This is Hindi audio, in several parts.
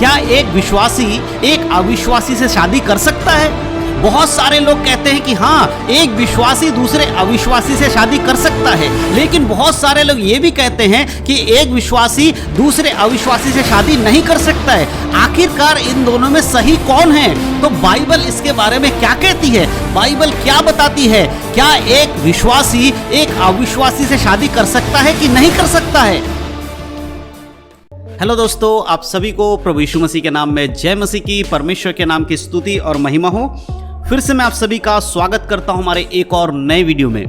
क्या एक विश्वासी एक अविश्वासी से शादी कर सकता है? बहुत सारे लोग कहते हैं कि हाँ, एक विश्वासी दूसरे अविश्वासी से शादी कर सकता है, लेकिन बहुत सारे लोग ये भी कहते हैं कि एक विश्वासी दूसरे अविश्वासी से शादी नहीं कर सकता है। आखिरकार इन दोनों में सही कौन है? तो बाइबल इसके बारे में क्या कहती है? बाइबल क्या बताती है? क्या एक विश्वासी एक अविश्वासी से शादी कर सकता है कि नहीं कर सकता है? हेलो दोस्तों, आप सभी को प्रभु यीशु मसीह के नाम में जय मसीह की, परमेश्वर के नाम की स्तुति और महिमा हो। फिर से मैं आप सभी का स्वागत करता हूं हमारे एक और नए वीडियो में।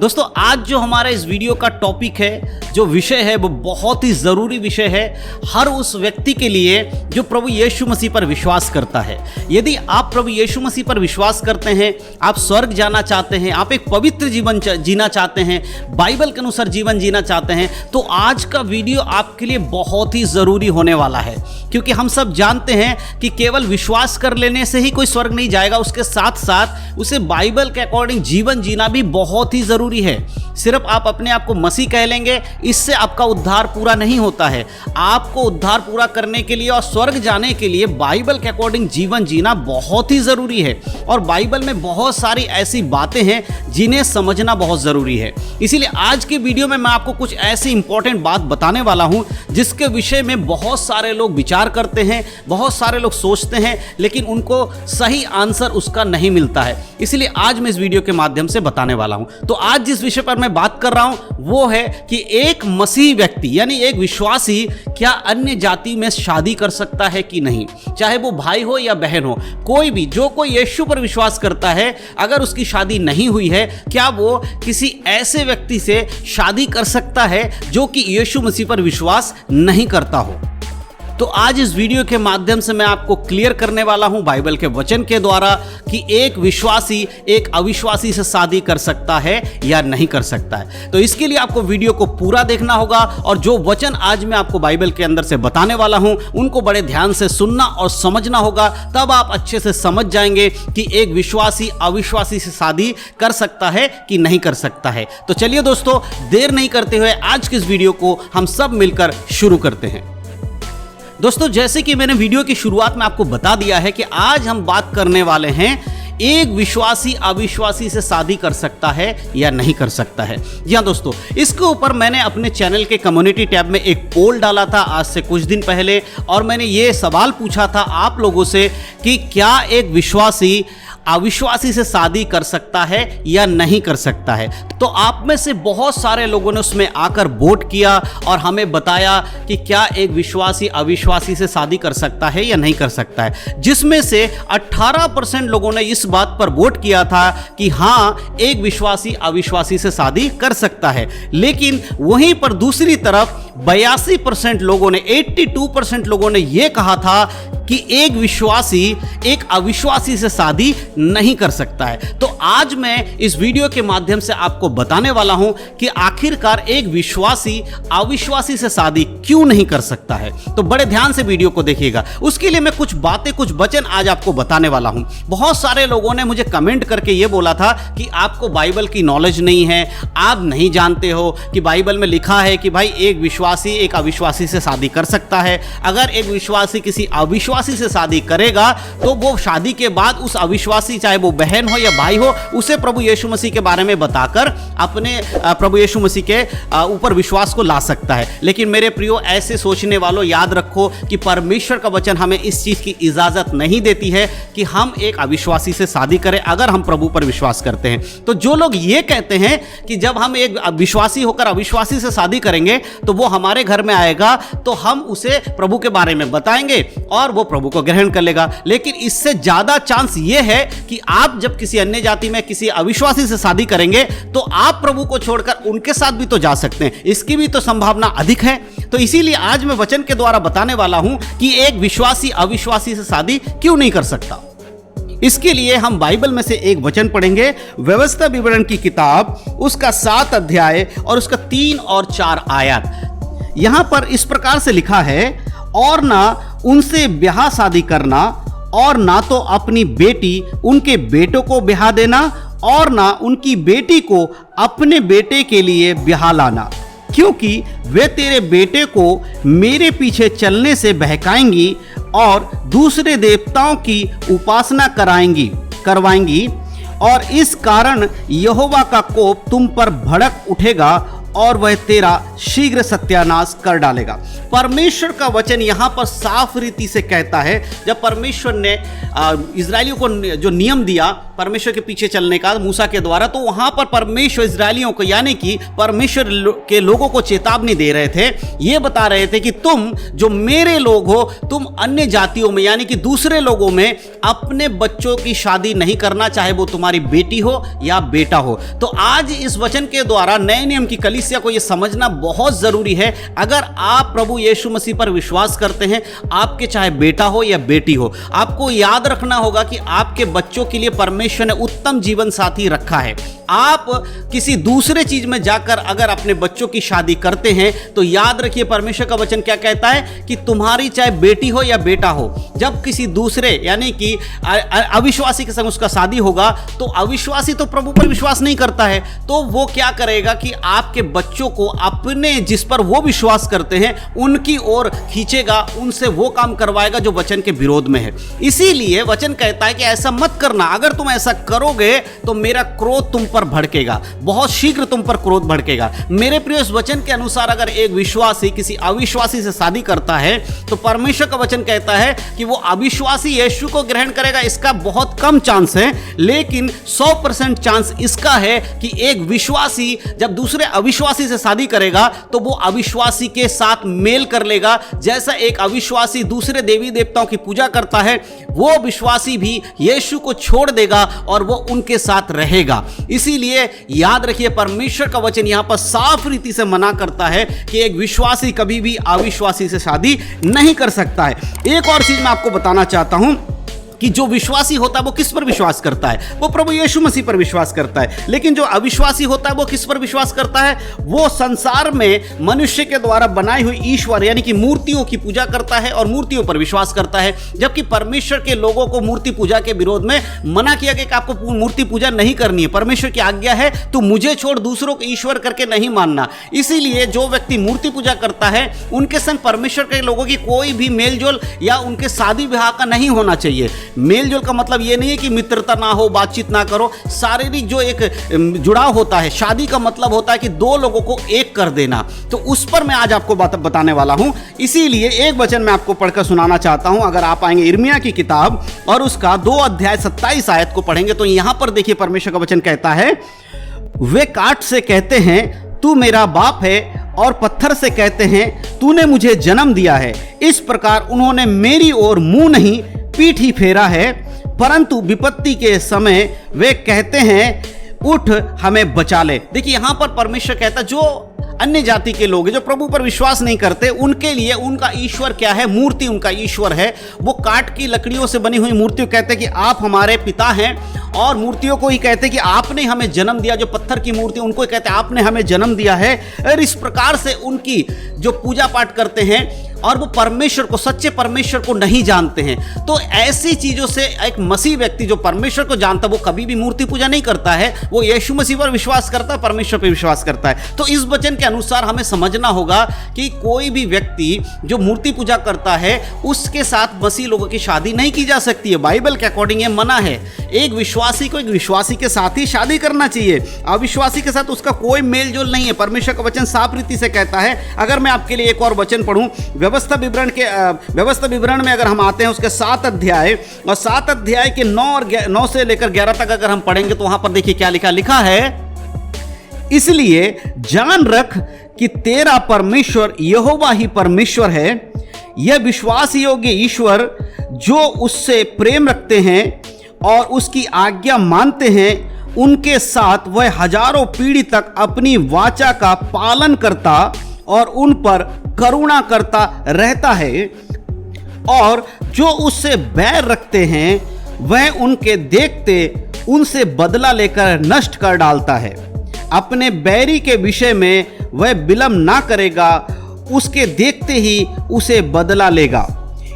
दोस्तों, आज जो हमारा इस वीडियो का टॉपिक है, जो विषय है, वो बहुत ही ज़रूरी विषय है हर उस व्यक्ति के लिए जो प्रभु यीशु मसीह पर विश्वास करता है। यदि आप प्रभु यीशु मसीह पर विश्वास करते हैं, आप स्वर्ग जाना चाहते हैं, आप एक पवित्र जीवन जीना चाहते हैं, बाइबल के अनुसार जीवन जीना चाहते हैं, तो आज का वीडियो आपके लिए बहुत ही ज़रूरी होने वाला है। क्योंकि हम सब जानते हैं कि केवल विश्वास कर लेने से ही कोई स्वर्ग नहीं जाएगा, उसके साथ साथ उसे बाइबल के अकॉर्डिंग जीवन जीना भी बहुत ही ज़रूरी है। सिर्फ आप अपने आप को मसीह कह लेंगे, इससे आपका उद्धार पूरा नहीं होता है। आपको उद्धार पूरा करने के लिए और स्वर्ग जाने के लिए बाइबल के अकॉर्डिंग जीवन जीना बहुत ही ज़रूरी है। और बाइबल में बहुत सारी ऐसी बातें हैं जिन्हें समझना बहुत ज़रूरी है। इसीलिए आज की वीडियो में मैं आपको कुछ ऐसी इंपॉर्टेंट बात बताने वाला हूं जिसके विषय में बहुत सारे लोग विचार करते हैं, बहुत सारे लोग सोचते हैं, लेकिन उनको सही आंसर उसका नहीं मिलता है। इसलिए आज मैं इस वीडियो के माध्यम से बताने वाला हूं। तो आज जिस विषय पर मैं बात कर रहा हूं वो है कि एक मसीह व्यक्ति यानी एक विश्वासी क्या अन्य जाति में शादी कर सकता है कि नहीं। चाहे वो भाई हो या बहन हो, कोई भी जो कोई यीशु पर विश्वास करता है, अगर उसकी शादी नहीं हुई है, क्या वो किसी ऐसे व्यक्ति से शादी कर सकता है जो कि यीशु मसीह पर विश्वास नहीं करता हो। तो आज इस वीडियो के माध्यम से मैं आपको क्लियर करने वाला हूं बाइबल के वचन के द्वारा कि एक विश्वासी एक अविश्वासी से शादी कर सकता है या नहीं कर सकता है। तो इसके लिए आपको वीडियो को पूरा देखना होगा और जो वचन आज मैं आपको बाइबल के अंदर से बताने वाला हूं उनको बड़े ध्यान से सुनना और समझना होगा, तब आप अच्छे से समझ जाएंगे कि एक विश्वासी अविश्वासी से शादी कर सकता है कि नहीं कर सकता है। तो चलिए दोस्तों, देर नहीं करते हुए आज के इस वीडियो को हम सब मिलकर शुरू करते हैं। दोस्तों, जैसे कि मैंने वीडियो की शुरुआत में आपको बता दिया है कि आज हम बात करने वाले हैं एक विश्वासी अविश्वासी से शादी कर सकता है या नहीं कर सकता है। जी हाँ दोस्तों, इसके ऊपर मैंने अपने चैनल के कम्युनिटी टैब में एक पोल डाला था आज से कुछ दिन पहले, और मैंने ये सवाल पूछा था आप लोगों से कि क्या एक विश्वासी अविश्वासी से शादी कर सकता है या नहीं कर सकता है। तो आप में से बहुत सारे लोगों ने उसमें आकर वोट किया और हमें बताया कि क्या एक विश्वासी अविश्वासी से शादी कर सकता है या नहीं कर सकता है, जिसमें से 18% लोगों ने इस बात पर वोट किया था कि हाँ, एक विश्वासी अविश्वासी से शादी कर सकता है। लेकिन वहीं पर दूसरी तरफ 82% लोगों ने 82% लोगों ने यह कहा था कि एक विश्वासी एक अविश्वासी से शादी नहीं कर सकता है। तो आज मैं इस वीडियो के माध्यम से आपको बताने वाला हूं कि आखिरकार एक विश्वासी अविश्वासी से शादी क्यों नहीं कर सकता है। तो बड़े ध्यान से वीडियो को देखिएगा। उसके लिए मैं कुछ बातें, कुछ वचन आज आपको बताने वाला हूं। बहुत सारे लोगों ने मुझे कमेंट करके ये बोला था कि आपको बाइबल की नॉलेज नहीं है, आप नहीं जानते हो कि बाइबल में लिखा है कि भाई एक विश्वासी एक अविश्वासी से शादी कर सकता है। अगर एक विश्वासी किसी अविश्वासी से शादी करेगा तो वो शादी के बाद उस अविश्वासी, चाहे वो बहन हो या भाई हो, उसे प्रभु यीशु मसीह के बारे में बताकर अपने प्रभु यीशु मसीह के ऊपर विश्वास को ला सकता है। लेकिन मेरे प्रियो, ऐसे सोचने वालों, याद रखो कि परमेश्वर का वचन हमें इस चीज की इजाजत नहीं देती है कि हम एक अविश्वासी से शादी करें अगर हम प्रभु पर विश्वास करते हैं। तो जो लोग ये कहते हैं कि जब हम एक विश्वासी होकर अविश्वासी से शादी करेंगे तो वो हमारे घर में आएगा तो हम उसे प्रभु के बारे में बताएंगे और वो प्रभु को ग्रहण कर लेगा, लेकिन इससे ज्यादा चांस ये है कि आप जब किसी अन्य जाति में किसी अविश्वासी से शादी करेंगे तो आप प्रभु को छोड़कर उनके साथ भी तो जा सकते हैं, इसकी भी तो संभावना अधिक है। तो इसीलिए आज मैं वचन के द्वारा बताने वाला हूं कि एक विश्वासी अविश्वासी से शादी क्यों नहीं कर सकता। इसके लिए हम बाइबल में से एक वचन पढ़ेंगे, व्यवस्था विवरण की किताब, उसका 7 अध्याय और उसका 3 और 4 आयत। यहां पर इस प्रकार से लिखा है, और ना उनसे ब्याह शादी करना, और ना तो अपनी बेटी उनके बेटों को ब्याह देना, और ना उनकी बेटी को अपने बेटे के लिए ब्याह लाना, क्योंकि वे तेरे बेटे को मेरे पीछे चलने से बहकाएंगी और दूसरे देवताओं की उपासना करवाएंगी और इस कारण यहोवा का कोप तुम पर भड़क उठेगा और वह तेरा शीघ्र सत्यानाश कर डालेगा। परमेश्वर का वचन यहाँ पर साफ रीति से कहता है, जब परमेश्वर ने इजरायलियों को जो नियम दिया परमेश्वर के पीछे चलने का मूसा के द्वारा, तो वहाँ पर परमेश्वर इजरायलियों को यानी कि परमेश्वर के लोगों को चेतावनी दे रहे थे। ये बता रहे थे कि तुम जो मेरे लोग हो, तुम अन्य जातियों में यानी कि दूसरे लोगों में अपने बच्चों की शादी नहीं करना, चाहे वो तुम्हारी बेटी हो या बेटा हो। तो आज इस वचन के द्वारा नए नियम की कलीसिया को यह समझना बहुत जरूरी है। अगर आप प्रभु यीशु मसीह पर विश्वास करते हैं, आपके चाहे बेटा हो या बेटी हो, आपको याद रखना होगा कि आपके बच्चों के लिए परमेश्वर ने उत्तम जीवन साथी रखा है। आप किसी दूसरे चीज में जाकर अगर अपने बच्चों की शादी करते हैं तो याद रखिए परमेश्वर का वचन क्या कहता है कि तुम्हारी चाहे बेटी हो या बेटा हो, जब किसी दूसरे यानी कि अविश्वासी के संग उसका शादी होगा तो अविश्वासी तो प्रभु पर विश्वास नहीं करता है, तो वो क्या करेगा कि आपके बच्चों को अपने जिस पर वो विश्वास करते हैं उनकी ओर खींचेगा, उनसे वो काम करवाएगा जो वचन के विरोध में है। इसीलिए वचन कहता है कि ऐसा मत करना। अगर तुम ऐसा करोगे तो मेरा क्रोध तुम पर भड़केगा, बहुत शीघ्र तुम पर क्रोध भड़केगा। मेरे प्रिय, इस वचन के अनुसार अगर एक विश्वासी किसी अविश्वासी से शादी करता है तो परमेश्वर का वचन कहता है कि वो अविश्वासी यीशु को ग्रहण करेगा, इसका बहुत कम चांस है, लेकिन 100% चांस इसका है कि एक विश्वासी जब दूसरे अविश्वासी से शादी करेगा तो वो अविश्वासी के साथ मेल कर लेगा। जैसा एक अविश्वासी दूसरे देवी देवताओं की पूजा करता है, वो विश्वासी भी यीशु को छोड़ देगा और वो उनके साथ रहेगा। इसीलिए याद रखिए परमेश्वर का वचन यहां पर साफ रीति से मना करता है कि एक विश्वासी कभी भी अविश्वासी से शादी नहीं कर सकता है। एक और चीज मैं आपको बताना चाहता हूं कि जो विश्वासी होता है वो किस पर विश्वास करता है, वो प्रभु यीशु मसीह पर विश्वास करता है। लेकिन जो अविश्वासी होता है वो किस पर विश्वास करता है, वो संसार में मनुष्य के द्वारा बनाई हुई ईश्वर यानी कि मूर्तियों की पूजा करता है और मूर्तियों पर विश्वास करता है। जबकि परमेश्वर के लोगों को मूर्ति पूजा के विरोध में मना किया गया कि आपको मूर्ति पूजा नहीं करनी है। परमेश्वर की आज्ञा है तो मुझे छोड़ दूसरों को ईश्वर करके नहीं मानना। इसीलिए जो व्यक्ति मूर्ति पूजा करता है उनके संग परमेश्वर के लोगों की कोई भी मेलजोल या उनके शादी विवाह का नहीं होना चाहिए। मेलजोल का मतलब यह नहीं है कि मित्रता ना हो, बातचीत ना करो। शारीरिक जो एक जुड़ाव होता है, शादी का मतलब होता है कि दो लोगों को एक कर देना। तो उस पर मैं आज आपको बताने वाला हूं। इसीलिए एक वचन मैं आपको पढ़कर सुनाना चाहता हूं। अगर आप आएंगे यिर्मयाह की किताब और उसका 2 अध्याय 27 आयत को पढ़ेंगे तो यहां पर देखिए परमेश्वर का वचन कहता है, वे काठ से कहते हैं तू मेरा बाप है और पत्थर से कहते हैं तूने मुझे जन्म दिया है। इस प्रकार उन्होंने मेरी ओर मुंह नहीं पीठ ही फेरा है, परंतु विपत्ति के समय वे कहते हैं उठ हमें बचा ले। देखिए यहां पर परमेश्वर कहता जो अन्य जाति के लोग हैं, जो प्रभु पर विश्वास नहीं करते, उनके लिए उनका ईश्वर क्या है, मूर्ति उनका ईश्वर है। वो काठ की लकड़ियों से बनी हुई मूर्तियों कहते हैं कि आप हमारे पिता हैं, और मूर्तियों को ही कहते हैं कि आपने हमें जन्म दिया। जो पत्थर की मूर्ति उनको ही कहते हैं आपने हमें जन्म दिया है। और इस प्रकार से उनकी जो पूजा पाठ करते हैं और वो परमेश्वर को, सच्चे परमेश्वर को नहीं जानते हैं। तो ऐसी चीजों से एक मसीह व्यक्ति जो परमेश्वर को जानता है वो कभी भी मूर्ति पूजा नहीं करता है, वो यीशु मसीह पर विश्वास करता है, परमेश्वर पर विश्वास करता है। तो इस वचन के अनुसार हमें समझना होगा कि कोई भी व्यक्ति जो मूर्ति पूजा करता है उसके साथ मसीह लोगों की शादी नहीं की जा सकती है। बाइबल के अकॉर्डिंग ये मना है। एक विश्वासी को एक विश्वासी के साथ ही शादी करना चाहिए, अविश्वासी के साथ उसका कोई मेल जोल नहीं है। परमेश्वर का वचन साफ रीति से कहता है। अगर मैं आपके लिए एक और वचन पढ़ूं, व्यवस्था विवरण में अगर हम आते हैं उसके 7 अध्याय और 7 अध्याय के 9 से लेकर 11 तक अगर हम पढ़ेंगे तो वहां पर देखिए क्या लिखा है, इसलिए जान रख कि तेरा परमेश्वर यहोवा ही परमेश्वर है। यह विश्वास योग्य ईश्वर जो उससे प्रेम रखते हैं और उसकी आज्ञा मानते हैं, उनके साथ वह हजारों पीढ़ी तक अपनी वाचा का पालन करता और उन पर करुणा करता रहता है। और जो उससे बैर रखते हैं वह उनके देखते उनसे बदला लेकर नष्ट कर डालता है। अपने बैरी के विषय में वह विलंब ना करेगा, उसके देखते ही उसे बदला लेगा।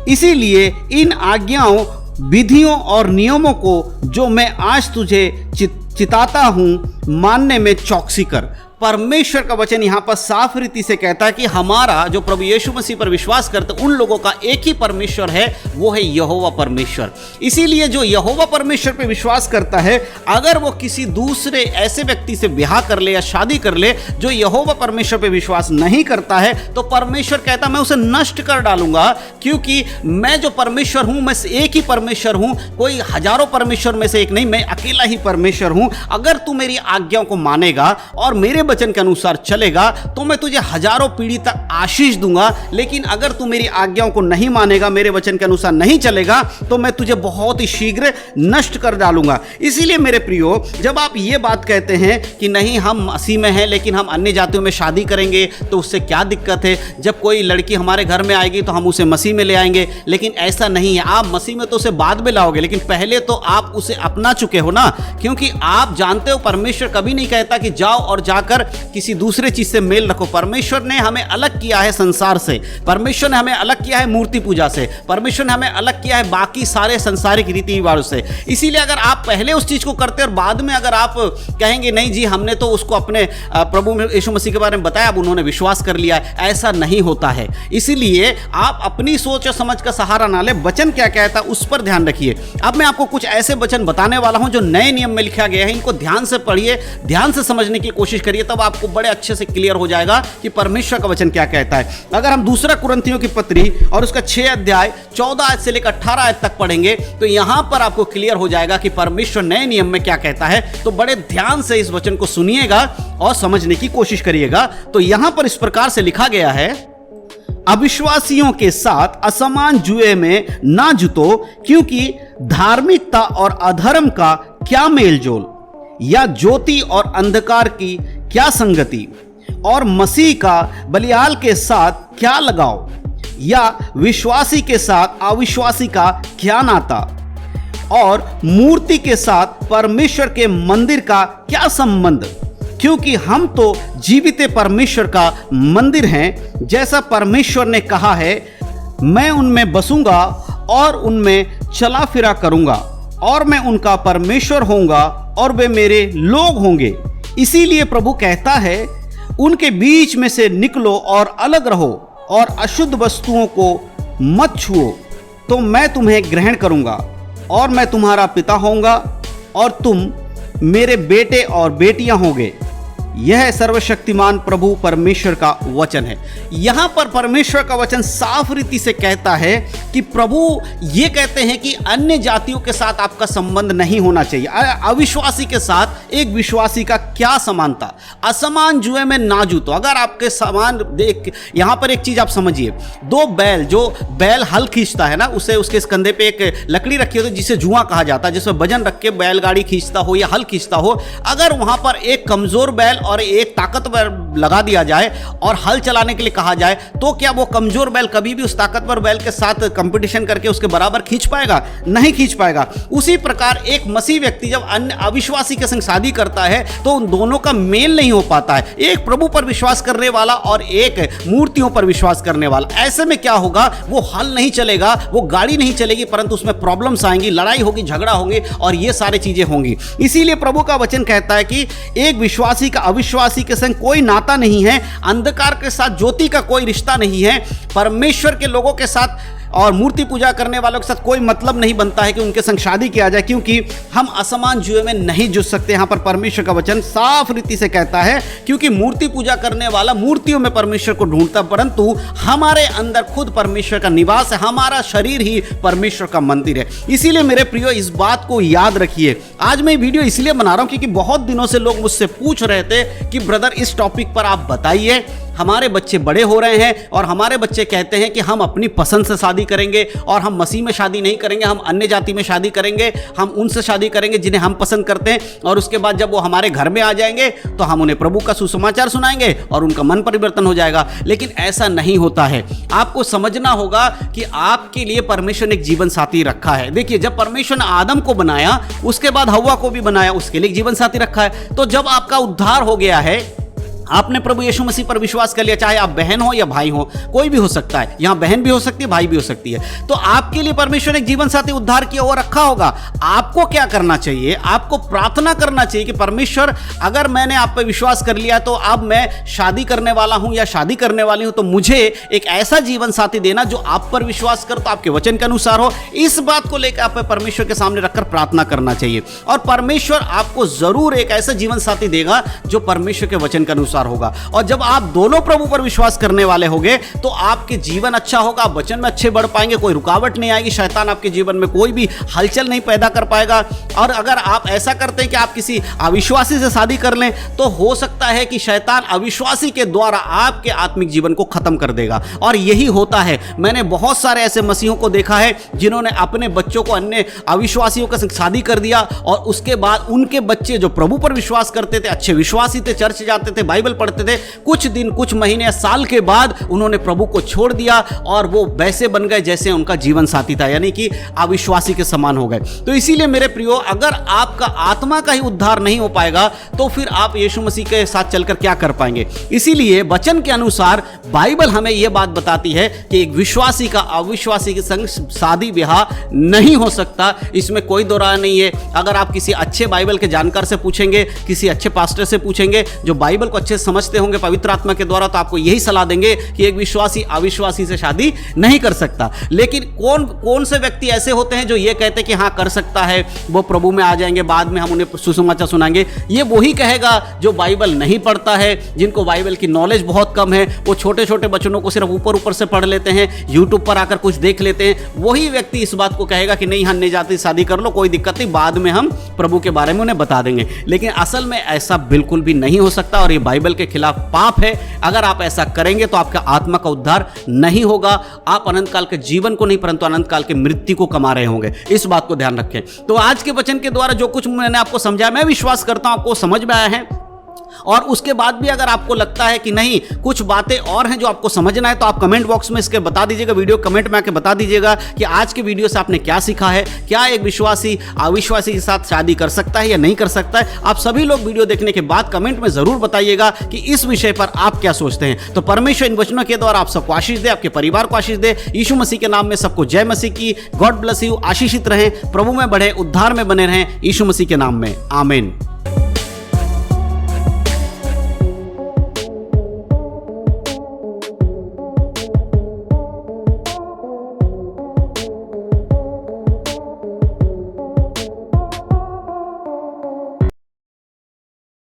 इसीलिए इन आज्ञाओं, विधियों और नियमों को जो मैं आज तुझे चिताता हूं, मानने में चौकसी कर। परमेश्वर का वचन यहाँ पर साफ रीति से कहता है कि हमारा जो प्रभु यीशु मसीह पर विश्वास करते उन लोगों का एक ही परमेश्वर है, वो है यहोवा परमेश्वर। इसीलिए जो यहोवा परमेश्वर पर विश्वास करता है, अगर वो किसी दूसरे ऐसे व्यक्ति से ब्याह कर ले या शादी कर ले जो यहोवा परमेश्वर पर विश्वास नहीं करता है, तो परमेश्वर कहता मैं उसे नष्ट कर डालूंगा, क्योंकि मैं जो परमेश्वर हूं, मैं एक ही परमेश्वर हूं, कोई हजारों परमेश्वर में से एक नहीं, मैं अकेला ही परमेश्वर हूं। अगर तू मेरी आज्ञाओं को मानेगा और मेरे वचन के अनुसार चलेगा तो मैं तुझे हजारों पीढ़ी तक आशीष दूंगा, लेकिन अगर तू मेरी आज्ञाओं को नहीं मानेगा, मेरे वचन के अनुसार नहीं चलेगा, तो मैं तुझे बहुत ही शीघ्र नष्ट कर डालूंगा। इसीलिए मेरे प्रियो, जब आप ये बात कहते हैं कि नहीं हम मसीह में हैं लेकिन हम अन्य जातियों में शादी करेंगे तो उससे क्या दिक्कत है, जब कोई लड़की हमारे घर में आएगी तो हम उसे मसीह में ले आएंगे, लेकिन ऐसा नहीं है। आप मसीह में तो उसे बाद में लाओगे, लेकिन पहले तो आप उसे अपना चुके हो ना, क्योंकि आप जानते हो परमेश्वर कभी नहीं कहता कि जाओ और जाकर किसी दूसरे चीज से मेल रखो। परमेश्वर ने हमें अलग किया है संसार से, परमेश्वर ने हमें अलग किया है मूर्ति पूजा से, परमेश्वर ने हमें अलग किया है बाकी सारे संसारिक रीति रिवाजों से। इसीलिए अगर आप पहले उस चीज को करते और बाद में अगर आप कहेंगे नहीं जी हमने तो उसको अपने प्रभु यीशु मसीह के बारे में बताया, अब उन्होंने विश्वास कर लिया, ऐसा नहीं होता है। इसीलिए आप अपनी सोच और समझ का सहारा ना ले, वचन क्या कहता है उस पर ध्यान रखिए। अब मैं आपको कुछ ऐसे वचन बताने वाला हूं जो नए नियम में लिखा गया है, इनको ध्यान से पढ़िए, ध्यान से समझने की कोशिश करिए, तब आपको बड़े अच्छे से क्लियर हो जाएगा कि परमेश्वर का वचन क्या कहता है। अगर हम दूसरा कुरिन्थियों की पत्री और उसका 6 अध्याय 14 आयत से लेकर 18 आयत तक पढ़ेंगे तो यहां पर आपको क्लियर हो जाएगा कि परमेश्वर नए नियम में क्या कहता है। तो बड़े ध्यान से इस वचन को सुनिएगा और समझने की कोशिश करिएगा। तो यहां पर इस प्रकार से लिखा गया है, अविश्वासियों के साथ असमान जुए में ना जुतो, क्योंकि धार्मिकता और अधर्म का क्या मेलजोल, या ज्योति और अंधकार की क्या संगति, और मसीह का बलियाल के साथ क्या लगाव, या विश्वासी के साथ अविश्वासी का क्या नाता, और मूर्ति के साथ परमेश्वर के मंदिर का क्या संबंध, क्योंकि हम तो जीवित परमेश्वर का मंदिर हैं, जैसा परमेश्वर ने कहा है, मैं उनमें बसूंगा और उनमें चला फिरा करूंगा, और मैं उनका परमेश्वर होऊंगा और वे मेरे लोग होंगे। इसीलिए प्रभु कहता है, उनके बीच में से निकलो और अलग रहो, और अशुद्ध वस्तुओं को मत छुओ, तो मैं तुम्हें ग्रहण करूंगा, और मैं तुम्हारा पिता होऊंगा और तुम मेरे बेटे और बेटियां होंगे। यह सर्वशक्तिमान प्रभु परमेश्वर का वचन है। यहां पर परमेश्वर का वचन साफ रीति से कहता है कि प्रभु ये कहते हैं कि अन्य जातियों के साथ आपका संबंध नहीं होना चाहिए। अविश्वासी के साथ एक विश्वासी का क्या समानता, असमान जुए में ना जूतो। अगर आपके समान देख, यहां पर एक चीज आप समझिए, दो बैल, जो बैल हल खींचता है ना, उसे उसके कंधे पे एक लकड़ी रखी होती है जिसे जुआ कहा जाता है, जिसमें वजन रख के बैलगाड़ी खींचता हो या हल खींचता हो। अगर वहां पर एक कमजोर बैल और एक ताकतवर लगा दिया जाए और हल चलाने के लिए कहा जाए, तो क्या वो कमजोर बैल कभी भी उस ताकतवर बैल के साथ कंपटीशन करके उसके बराबर खींच पाएगा? नहीं खींच पाएगा। उसी प्रकार एक मसीह व्यक्ति जब अन्य अविश्वासी के संग शादी करता है तो उन दोनों का मेल नहीं हो पाता है, एक प्रभु पर विश्वास करने वाला और एक मूर्तियों पर विश्वास करने वाला। ऐसे में क्या होगा, वो हल नहीं चलेगा, वो गाड़ी नहीं चलेगी, परंतु उसमें प्रॉब्लम्स आएंगी, लड़ाई होगी, झगड़ा होंगे और ये सारी चीजें होंगी। इसीलिए प्रभु का वचन कहता है कि एक विश्वासी का अविश्वासी के संग कोई नाता नहीं है, अंधकार के साथ ज्योति का कोई रिश्ता नहीं है, परमेश्वर के लोगों के साथ और मूर्ति पूजा करने वालों के साथ कोई मतलब नहीं बनता है कि उनके संग शादी किया जाए, क्योंकि हम असमान जुए में नहीं जुट सकते। यहां पर परमेश्वर का वचन साफ रीति से कहता है, क्योंकि मूर्ति पूजा करने वाला मूर्तियों में परमेश्वर को ढूंढता, परंतु हमारे अंदर खुद परमेश्वर का निवास है, हमारा शरीर ही परमेश्वर का मंदिर है। इसीलिए मेरे प्रियो, इस बात को याद रखिए। आज मैं वीडियो इसलिए बना रहा हूं क्योंकि बहुत दिनों से लोग मुझसे पूछ रहे थे कि ब्रदर इस टॉपिक पर आप बताइए, हमारे बच्चे बड़े हो रहे हैं और हमारे बच्चे कहते हैं कि हम अपनी पसंद से शादी करेंगे और हम मसीह में शादी नहीं करेंगे, हम अन्य जाति में शादी करेंगे, हम उनसे शादी करेंगे जिन्हें हम पसंद करते हैं, और उसके बाद जब वो हमारे घर में आ जाएंगे तो हम उन्हें प्रभु का सुसमाचार सुनाएंगे और उनका मन परिवर्तन हो जाएगा। लेकिन ऐसा नहीं होता है। आपको समझना होगा कि आपके लिए परमेश्वर ने एक जीवन साथी रखा है। देखिए, जब परमेश्वर ने आदम को बनाया, उसके बाद हव्वा को भी बनाया, उसके लिए एक जीवन साथी रखा है। तो जब आपका उद्धार हो गया है, आपने प्रभु यीशु मसीह पर विश्वास कर लिया, चाहे आप बहन हो या भाई हो, कोई भी हो सकता है, यहां बहन भी हो सकती है, भाई भी हो सकती है, तो आपके लिए परमेश्वर ने एक जीवन साथी उद्धार किया हुआ रखा होगा। आपको क्या करना चाहिए? आपको प्रार्थना करना चाहिए कि परमेश्वर, अगर मैंने आप पर विश्वास कर लिया तो अब मैं शादी करने वाला हूं या शादी करने वाली हूं, तो मुझे एक ऐसा जीवन साथी देना जो आप पर विश्वास कर, तो आपके वचन के अनुसार हो। इस बात को लेकर आप परमेश्वर के सामने रखकर प्रार्थना करना चाहिए, और परमेश्वर आपको जरूर एक ऐसा जीवन साथी देगा जो परमेश्वर के वचन के अनुसार होगा। और जब आप दोनों प्रभु पर विश्वास करने वाले होंगे तो आपके जीवन अच्छा होगा, आप वचन में अच्छे बढ़ पाएंगे, कोई रुकावट नहीं आएगी, शैतान आपके जीवन में कोई भी हलचल नहीं पैदा कर पाएगा। और अगर आप ऐसा करते हैं कि आप किसी अविश्वासी से शादी कर लें, तो हो सकता है कि शैतान अविश्वासी के द्वारा आपके आत्मिक जीवन को खत्म कर देगा। और यही होता है, मैंने बहुत सारे ऐसे मसीहों को देखा है जिन्होंने अपने बच्चों को अन्य अविश्वासियों के साथ शादी कर दिया, और उसके बाद उनके बच्चे जो प्रभु पर विश्वास करते थे, अच्छे विश्वासी थे, चर्च जाते थे, बाइबल पढ़ते थे, कुछ दिन, कुछ महीने, साल के बाद उन्होंने प्रभु को छोड़ दिया और वो वैसे बन गए जैसे उनका जीवन साथी था, यानी कि अविश्वासी के समान हो गए। तो इसीलिए मेरे प्रियो, अगर आपका आत्मा का ही उद्धार नहीं हो पाएगा तो फिर आप यीशु मसीह के साथ चलकर क्या कर पाएंगे? इसीलिए वचन के अनुसार बाइबल हमें यह बात बताती है कि एक विश्वासी का अविश्वासी के संग शादी ब्याह नहीं हो सकता, इसमें कोई दो राय नहीं है। अगर आप किसी अच्छे बाइबल के जानकार से पूछेंगे, किसी अच्छे पास्टर से पूछेंगे जो बाइबल को अच्छे समझते होंगे पवित्र आत्मा के द्वारा, तो आपको यही सलाह देंगे कि एक विश्वासी अविश्वासी से शादी नहीं कर सकता। लेकिन कौन से व्यक्ति ऐसे होते हैं जो ये कहते हैं कि हाँ कर सकता है, वो प्रभु में आ जाएंगे, बाद में हम उन्हें सुसमाचार सुनाएंगे? ये वही कहेगा जो बाइबल नहीं पढ़ता है, जिनको बाइबल की नॉलेज बहुत कम है, वो छोटे छोटे वचनों को सिर्फ ऊपर ऊपर से पढ़ लेते हैं, यूट्यूब पर आकर कुछ देख लेते हैं। वही व्यक्ति इस बात को कहेगा कि नहीं, हम नहीं जाते, शादी कर लो, कोई दिक्कत नहीं, बाद में हम प्रभु के बारे में उन्हें बता देंगे। लेकिन असल में ऐसा बिल्कुल भी नहीं हो सकता, और ये बाइबल के खिलाफ पाप है। अगर आप ऐसा करेंगे तो आपका आत्मा का उद्धार नहीं होगा, आप अनंत काल के जीवन को नहीं परंतु अनंत काल के मृत्यु को कमा रहे होंगे। इस बात को ध्यान रखें। तो आज के वचन के द्वारा जो कुछ मैंने आपको समझाया, मैं विश्वास करता हूं आपको समझ में आया है। और उसके बाद भी अगर आपको लगता है कि नहीं, कुछ बातें और हैं जो आपको समझना है, तो आप कमेंट बॉक्स में इसके बता दीजिएगा, वीडियो कमेंट में आके बता दीजिएगा कि आज के वीडियो से आपने क्या सीखा है, क्या एक विश्वासी अविश्वासी के साथ शादी कर सकता है या नहीं कर सकता है। आप सभी लोग वीडियो देखने के बाद कमेंट में जरूर बताइएगा कि इस विषय पर आप क्या सोचते हैं। तो परमेश्वर इन वचनों के द्वारा आप सबको आशीष दे, आपके परिवार को आशीष दे। यीशु मसीह के नाम में सबको जय मसीह की। God bless you. आशीषित रहें, प्रभु में बढ़े, उद्धार में बने रहें, यीशु मसीह के नाम में, आमीन।